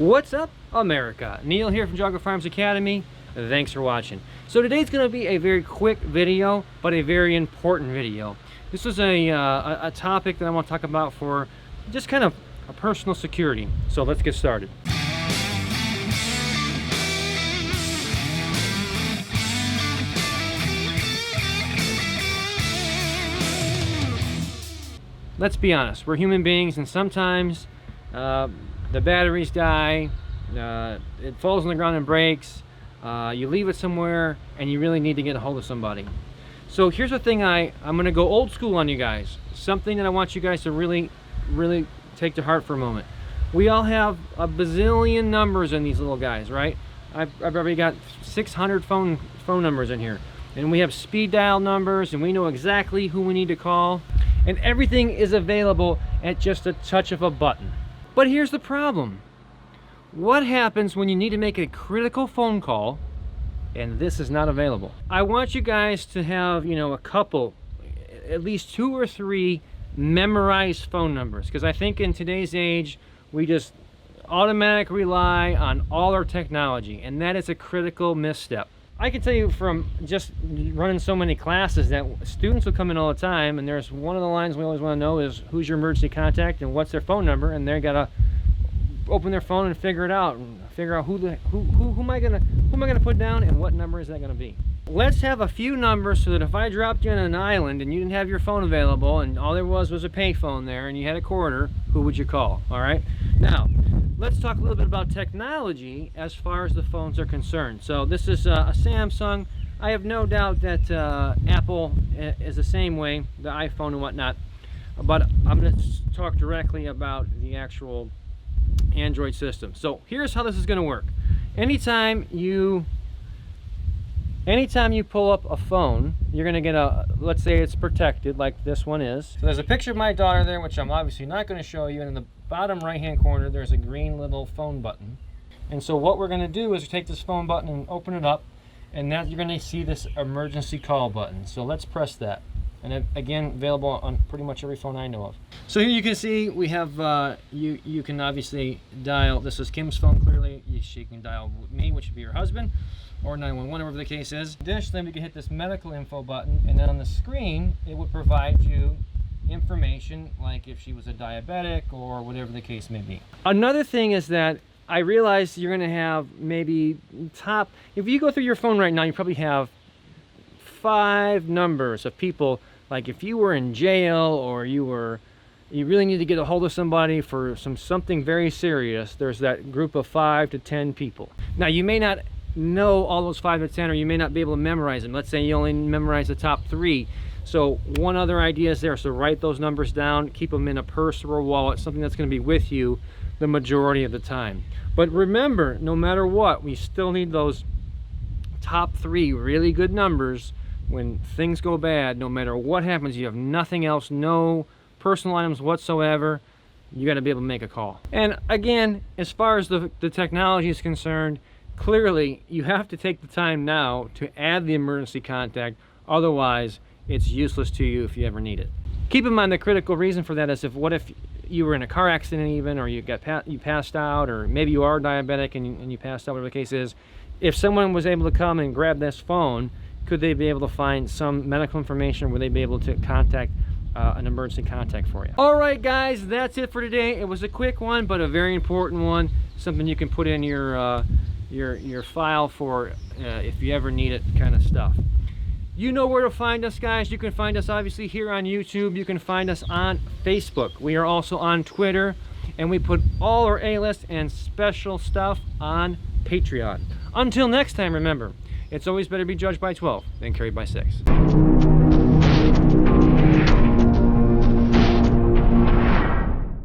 What's up, America? Neil here from Geauga Firearms Academy. Thanks for watching. So today's going to be a very quick video, but a very important video. This is a topic that I want to talk about for just kind of a personal security. So let's get started. Let's be honest, we're human beings, and sometimes the batteries die, it falls on the ground and breaks, you leave it somewhere, and you really need to get a hold of somebody. So here's the thing, I'm going to go old school on you guys. Something that I want you guys to really take to heart for a moment. We all have a bazillion numbers in these little guys, right? I've already got 600 phone numbers in here. And we have speed dial numbers, and we know exactly who we need to call. And everything is available at just a touch of a button. But here's the problem. What happens when you need to make a critical phone call and this is not available? I want you guys to have, a couple, at least 2 or 3 memorized phone numbers, because I think in today's age we just automatically rely on all our technology, and that is a critical misstep. I can tell you from just running so many classes that students will come in all the time, and there's one of the lines we always want to know is who's your emergency contact and what's their phone number, and they gotta open their phone and figure it out and figure out who am I gonna put down and what number is that gonna be. Let's have a few numbers so that if I dropped you on an island and you didn't have your phone available and all there was a pay phone there and you had a quarter, who would you call? All right. Now, let's talk a little bit about technology as far as the phones are concerned. So this is a Samsung. I have no doubt that Apple is the same way, the iPhone and whatnot. But I'm going to talk directly about the actual Android system. So here's how this is going to work. Anytime you pull up a phone, you're going to get let's say it's protected like this one is. So there's a picture of my daughter there, which I'm obviously not going to show you, and in the bottom right hand corner there's a green little phone button. And so what we're going to do is take this phone button and open it up, and now you're going to see this emergency call button. So let's press that, and it, again, available on pretty much every phone I know of. So here you can see we have you can obviously dial, this is Kim's phone, clearly she can dial me, which would be her husband, or 911, whatever the case is. Additionally, we can hit this medical info button, and then on the screen it would provide you information like if she was a diabetic or whatever the case may be. Another thing is that I realize you're going to have maybe if you go through your phone right now, you probably have 5 numbers of people, like if you were in jail or you really need to get a hold of somebody for something very serious, there's that group of 5 to 10 people. Now you may not know all those 5 to 10, or you may not be able to memorize them. Let's say you only memorize the top 3. So one other idea is there, so write those numbers down, keep them in a purse or a wallet, something that's going to be with you the majority of the time. But remember, no matter what, we still need those top 3 really good numbers when things go bad. No matter what happens, you have nothing else, no personal items whatsoever, you got to be able to make a call. And again, as far as the technology is concerned, clearly you have to take the time now to add the emergency contact, otherwise it's useless to you if you ever need it. Keep in mind the critical reason for that is what if you were in a car accident even, or you passed out, or maybe you are diabetic and you passed out, whatever the case is. If someone was able to come and grab this phone, could they be able to find some medical information? Would they be able to contact an emergency contact for you? All right, guys, that's it for today. It was a quick one, but a very important one. Something you can put in your file for if you ever need it, kind of stuff. You know where to find us, guys. You can find us obviously here on YouTube. You can find us on Facebook. We are also on Twitter, and we put all our A-list and special stuff on Patreon. Until next time, remember, it's always better to be judged by 12 than carried by 6.